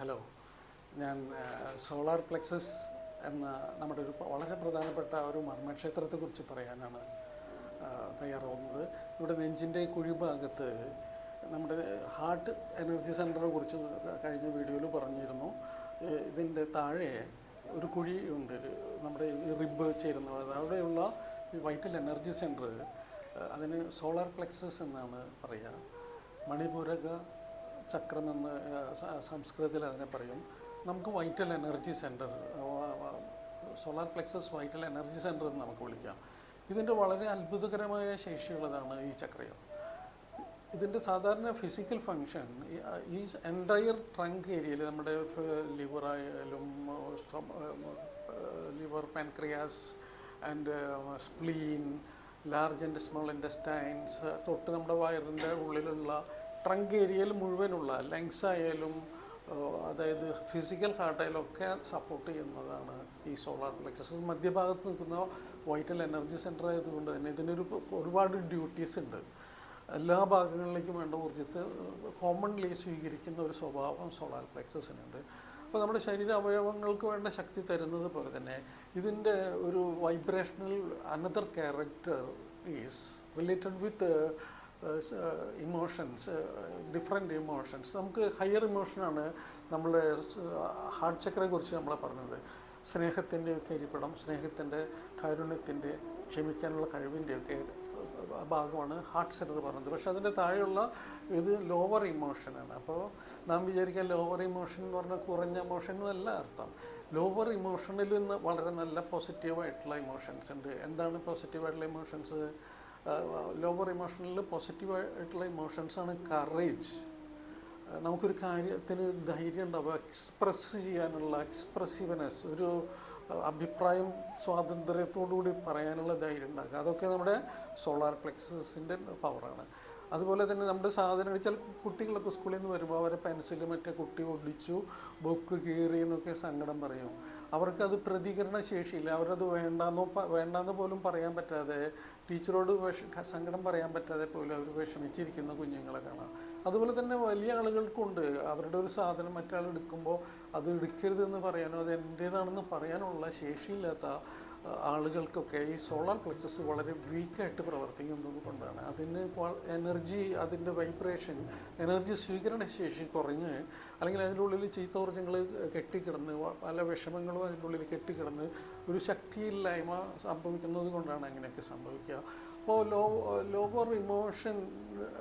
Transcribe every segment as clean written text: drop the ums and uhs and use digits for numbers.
Hello, ഞാൻ solar plexus എന്ന നമ്മുടെ ഒരു വളരെ പ്രധാനപ്പെട്ട ഒരു മർമ്മക്ഷേത്രത്തെക്കുറിച്ച് പറയാനാണ് തയ്യാറാവുന്നത്. ഇവിടെ നെഞ്ചിൻ്റെ കുഴിഭാഗത്ത് നമ്മുടെ ഹാർട്ട് എനർജി സെൻ്ററിനെ കുറിച്ച് കഴിഞ്ഞ വീഡിയോയിൽ പറഞ്ഞിരുന്നു. ഇതിൻ്റെ താഴെ ഒരു കുഴി ഉണ്ട്, നമ്മുടെ ഈ റിബ് ചേരുന്നത്. അവിടെയുള്ള വൈറ്റൽ എനർജി സെൻറ്റർ, അതിന് സോളാർ പ്ലെക്സസ് എന്നാണ് പറയുക. മണിപൂരക ചക്രമെന്ന് സംസ്കൃതത്തിൽ അതിനെ പറയും. നമുക്ക് vital energy centre, solar plexus vital energy centre എന്ന് നമുക്ക് വിളിക്കാം. ഇതിൻ്റെ വളരെ അത്ഭുതകരമായ ശേഷിയുള്ളതാണ് ഈ ചക്രയം. ഇതിൻ്റെ സാധാരണ ഫിസിക്കൽ ഫങ്ഷൻ ഈ എൻറ്റയർ ട്രങ്ക് ഏരിയയിൽ, നമ്മുടെ ലിവറായാലും liver, pancreas and spleen, large and small intestines തൊട്ട് നമ്മുടെ വയറിൻ്റെ ഉള്ളിലുള്ള ട്രങ്ക് ഏരിയയിൽ മുഴുവനുള്ള ലങ്സ് ആയാലും, അതായത് ഫിസിക്കൽ ഹാർട്ടായാലും ഒക്കെ സപ്പോർട്ട് ചെയ്യുന്നതാണ് ഈ സോളാർ പ്ലെക്സസ്. മധ്യഭാഗത്ത് നിൽക്കുന്ന വൈറ്റൽ എനർജി സെൻറ്റർ ആയതുകൊണ്ട് തന്നെ ഇതിനൊരു ഒരുപാട് ഡ്യൂട്ടീസ് ഉണ്ട്. എല്ലാ ഭാഗങ്ങളിലേക്കും വേണ്ട ഊർജ്ജത്തെ കോമൺലി സ്വീകരിക്കുന്ന ഒരു സ്വഭാവം സോളാർ പ്ലെക്സസിനുണ്ട്. അപ്പോൾ നമ്മുടെ ശരീര അവയവങ്ങൾക്ക് വേണ്ട ശക്തി തരുന്നത് പോലെ തന്നെ ഇതിൻ്റെ ഒരു vibrational another character is related with emotions, different emotions. നമുക്ക് ഹയർ ഇമോഷനാണ് നമ്മുടെ ഹാർട്ട് ചക്രയെക്കുറിച്ച് നമ്മൾ പറഞ്ഞത്. സ്നേഹത്തിൻ്റെയൊക്കെ ഇരിപ്പിടം, സ്നേഹത്തിൻ്റെ, കാരുണ്യത്തിൻ്റെ, ക്ഷമിക്കാനുള്ള കഴിവിൻ്റെയൊക്കെ ഭാഗമാണ് ഹാർട്ട് സെൻറ്റർ പറഞ്ഞത്. പക്ഷേ അതിൻ്റെ താഴെയുള്ള ഇത് ലോവർ ഇമോഷനാണ്. അപ്പോൾ നാം വിചാരിക്കുക ലോവർ ഇമോഷൻ എന്ന് പറഞ്ഞാൽ കുറഞ്ഞ ഇമോഷൻ എന്നല്ല അർത്ഥം. ലോവർ ഇമോഷനിൽ നിന്ന് വളരെ നല്ല പോസിറ്റീവായിട്ടുള്ള ഇമോഷൻസ് ഉണ്ട്. എന്താണ് പോസിറ്റീവായിട്ടുള്ള ഇമോഷൻസ്? ലോവർ ഇമോഷനിൽ പോസിറ്റീവായിട്ടുള്ള ഇമോഷൻസാണ് കറേജ്. നമുക്കൊരു കാര്യത്തിന് ധൈര്യം ഉണ്ടാവുക, എക്സ്പ്രസ് ചെയ്യാനുള്ള എക്സ്പ്രസീവ്നെസ്, ഒരു അഭിപ്രായം സ്വാതന്ത്ര്യത്തോടുകൂടി പറയാനുള്ള ധൈര്യം ഉണ്ടാക്കുക. അതൊക്കെ നമ്മുടെ സോളാർ പ്ലെക്സസിൻ്റെ പവറാണ്. അതുപോലെ തന്നെ നമ്മുടെ സാധനങ്ങൾ, ചില കുട്ടികളൊക്കെ സ്കൂളിൽ നിന്ന് വരുമ്പോൾ അവരെ പെൻസിൽ മറ്റേ കുട്ടി ഒടിച്ചു, ബുക്ക് കീറി എന്നൊക്കെ സങ്കടം പറയും. അവർക്കത് പ്രതികരണ ശേഷിയില്ല. അവരത് വേണ്ടാന്ന് പോലും പറയാൻ പറ്റാതെ, ടീച്ചറോട് സങ്കടം പറയാൻ പറ്റാതെ പോലും അവർ വിഷമിച്ചിരിക്കുന്ന കുഞ്ഞുങ്ങളെ കാണാം. അതുപോലെ തന്നെ വലിയ ആളുകൾക്കുണ്ട്, അവരുടെ ഒരു സാധനം മറ്റാൾ എടുക്കുമ്പോൾ അത് എടുക്കരുതെന്ന് പറയാനോ അത് എൻ്റേതാണെന്ന് പറയാനുള്ള ശേഷിയില്ലാത്ത ആളുകൾക്കൊക്കെ ഈ സോളാർ പ്ലെക്സസ് വളരെ വീക്കായിട്ട് പ്രവർത്തിക്കുന്നത് കൊണ്ടാണ്. അതിന് എനർജി, അതിൻ്റെ വൈബ്രേഷൻ, എനർജി സ്വീകരണ ശേഷി കുറഞ്ഞ്, അല്ലെങ്കിൽ അതിൻ്റെ ഉള്ളിൽ ചീത്തോർജ്ജങ്ങൾ കെട്ടിക്കിടന്ന്, പല വിഷമങ്ങളും അതിൻ്റെ ഉള്ളിൽ കെട്ടിക്കിടന്ന് ഒരു ശക്തിയില്ലായ്മ സംഭവിക്കുന്നത് കൊണ്ടാണ് അങ്ങനെയൊക്കെ സംഭവിക്കുക. അപ്പോൾ ലോവർ ഇമോഷൻ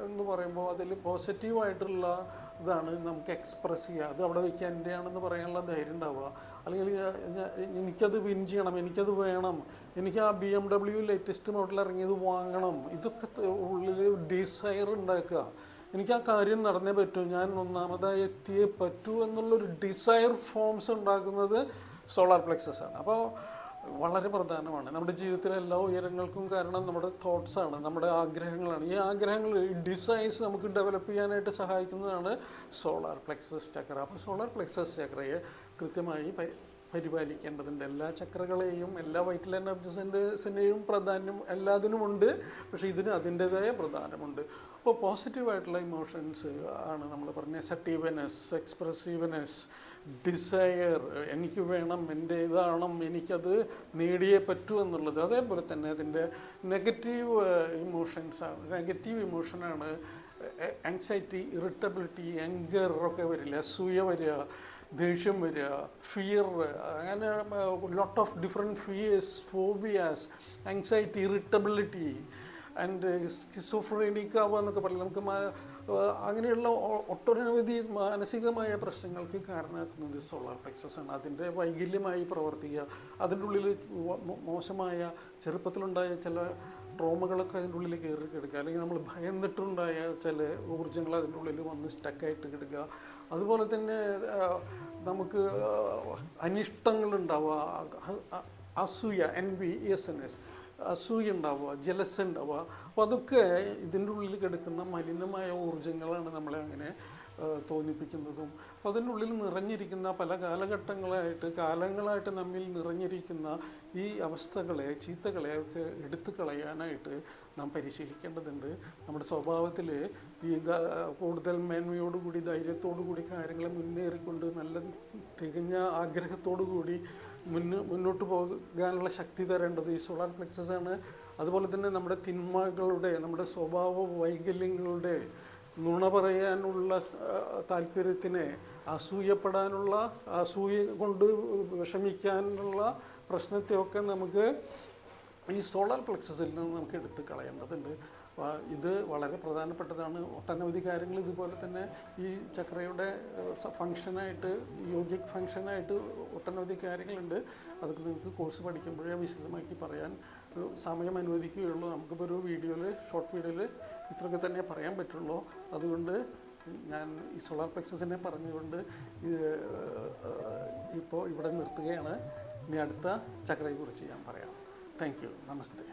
എന്ന് പറയുമ്പോൾ അതിൽ പോസിറ്റീവായിട്ടുള്ള ഇതാണ് നമുക്ക് എക്സ്പ്രസ് ചെയ്യുക. അത് അവിടെ വയ്ക്കുക, എൻ്റെ ആണെന്ന് പറയാനുള്ള ധൈര്യം ഉണ്ടാവുക. അല്ലെങ്കിൽ എനിക്കത് വിൻ ചെയ്യണം, എനിക്കത് വേണം, എനിക്ക് ആ BMW ലേറ്റസ്റ്റ് മോഡൽ ഇറങ്ങിയത് വാങ്ങണം, ഇതൊക്കെ ഉള്ളിൽ ഡിസയർ ഉണ്ടാക്കുക. എനിക്ക് ആ കാര്യം നടന്നേ പറ്റൂ, ഞാൻ ഒന്നാമതായി എത്തിയേ പറ്റൂ എന്നുള്ളൊരു ഡിസയർ ഫോംസ് ഉണ്ടാക്കുന്നത് സോളാർ പ്ലെക്സസ് ആണ്. അപ്പോൾ വളരെ പ്രധാനമാണ്. നമ്മുടെ ജീവിതത്തിലെ എല്ലാ ഉയരങ്ങൾക്കും കാരണം നമ്മുടെ തോട്ട്സാണ്, നമ്മുടെ ആഗ്രഹങ്ങളാണ്. ഈ ആഗ്രഹങ്ങൾ, ഈ ഡിസൈൻസ് നമുക്ക് ഡെവലപ്പ് ചെയ്യാനായിട്ട് സഹായിക്കുന്നതാണ് സോളാർ പ്ലെക്സസ് ചക്ര. അപ്പോൾ സോളാർ പ്ലെക്സസ് ചക്രയെ കൃത്യമായി പരിപാലിക്കേണ്ടതുണ്ട്. എല്ലാ ചക്രകളെയും, എല്ലാ വൈറ്റൽ എനർജീസിൻ്റെയും പ്രാധാന്യം എല്ലാത്തിനുമുണ്ട്. പക്ഷേ ഇതിന് അതിൻ്റേതായ പ്രധാനമുണ്ട്. അപ്പോൾ പോസിറ്റീവായിട്ടുള്ള ഇമോഷൻസ് ആണ് നമ്മൾ പറഞ്ഞ അസർട്ടീവ്നെസ്, എക്സ്പ്രസീവ്നെസ്, ഡിസയർ, എനിക്ക് വേണം, എൻ്റെ ഇതാണം, എനിക്കത് നേടിയേ പറ്റൂ എന്നുള്ളത്. അതേപോലെ തന്നെ അതിൻ്റെ നെഗറ്റീവ് ഇമോഷൻസാണ്. നെഗറ്റീവ് ഇമോഷനാണ് ആങ്സൈറ്റി, ഇറിറ്റബിലിറ്റി, ആങ്കർ ഒക്കെ വരില്ല, അസൂയ വരിക, ദേഷ്യം വരിക, ഫിയർ, അങ്ങനെ lot of different fears, phobias, anxiety, irritability and schizophrenic ആവുക എന്നൊക്കെ പറയും. നമുക്ക് അങ്ങനെയുള്ള ഒട്ടനവധി മാനസികമായ പ്രശ്നങ്ങൾക്ക് കാരണമാക്കുന്നത് സോളാർ പ്ലെക്സസ് ആണ്. അതിൻ്റെ വൈകല്യമായി പ്രവർത്തിക്കുക, അതിൻ്റെ ഉള്ളിൽ മോശമായ ചെറുപ്പത്തിലുണ്ടായ ചില ട്രോമകളൊക്കെ അതിൻ്റെ ഉള്ളിൽ കയറി കിടക്കുക, അല്ലെങ്കിൽ നമ്മൾ ഭയന്നിട്ടുണ്ടായ ചില ഊർജ്ജങ്ങൾ അതിൻ്റെ ഉള്ളിൽ വന്ന് സ്റ്റക്കായിട്ട് കിടക്കുക. അതുപോലെ തന്നെ നമുക്ക് അനിഷ്ടങ്ങളുണ്ടാവുക, അസൂയ, NVSNS, അസൂയ ഉണ്ടാവുക, ജലസ് ഉണ്ടാവുക. അപ്പോൾ അതൊക്കെ ഇതിൻ്റെ ഉള്ളിൽ കിടക്കുന്ന മലിനമായ ഊർജ്ജങ്ങളാണ് നമ്മളെ അങ്ങനെ തോന്നിപ്പിക്കുന്നതും. അപ്പോൾ അതിൻ്റെ ഉള്ളിൽ നിറഞ്ഞിരിക്കുന്ന പല കാലങ്ങളായിട്ട് നമ്മിൽ നിറഞ്ഞിരിക്കുന്ന ഈ അവസ്ഥകളെ, ചീത്തകളെ ഒക്കെ എടുത്തു കളയാനായിട്ട് നാം പരിശീലിക്കേണ്ടതുണ്ട്. നമ്മുടെ സ്വഭാവത്തിൽ ഈ കൂടുതൽ മേന്മയോടുകൂടി ധൈര്യത്തോടുകൂടി കാര്യങ്ങൾ മുന്നേറിക്കൊണ്ട് നല്ല തികഞ്ഞ ആഗ്രഹത്തോടു കൂടി മുന്നോട്ട് പോകാനുള്ള ശക്തി തരേണ്ടത് ഈ സോളാർ പ്ലെക്സസ് ആണ്. അതുപോലെ തന്നെ നമ്മുടെ തിന്മകളുടെ, നമ്മുടെ സ്വഭാവ വൈകല്യങ്ങളുടെ, നുണ പറയാനുള്ള താല്പര്യത്തിനെ, അസൂയപ്പെടാനുള്ള, അസൂയ കൊണ്ട് വിഷമിക്കാനുള്ള പ്രശ്നത്തെയൊക്കെ നമുക്ക് ഈ സോളാർ പ്ലെക്സസിൽ നിന്ന് നമുക്ക് എടുത്ത് കളയേണ്ടതുണ്ട്. ഇത് വളരെ പ്രധാനപ്പെട്ടതാണ്. ഒട്ടനവധി കാര്യങ്ങൾ ഇതുപോലെ തന്നെ ഈ ചക്രയുടെ ഫങ്ഷനായിട്ട്, യോഗിക് ഫങ്ഷനായിട്ട് ഒട്ടനവധി കാര്യങ്ങളുണ്ട്. അതൊക്കെ നിങ്ങൾക്ക് കോഴ്സ് പഠിക്കുമ്പോഴേ വിശദമാക്കി പറയാൻ സമയം അനുവദിക്കുകയുള്ളൂ. നമുക്കിപ്പോൾ ഒരു വീഡിയോയിൽ, ഷോർട്ട് വീഡിയോയിൽ ഇത്രയൊക്കെ തന്നെ പറയാൻ പറ്റുള്ളൂ. അതുകൊണ്ട് ഞാൻ ഈ സോളാർ പ്ലെക്സസിനെ പറഞ്ഞുകൊണ്ട് ഇപ്പോൾ ഇവിടെ നിർത്തുകയാണ്. ഇനി അടുത്ത ചക്രയെക്കുറിച്ച് ഞാൻ പറയാം. Thank you. നമസ്തേ.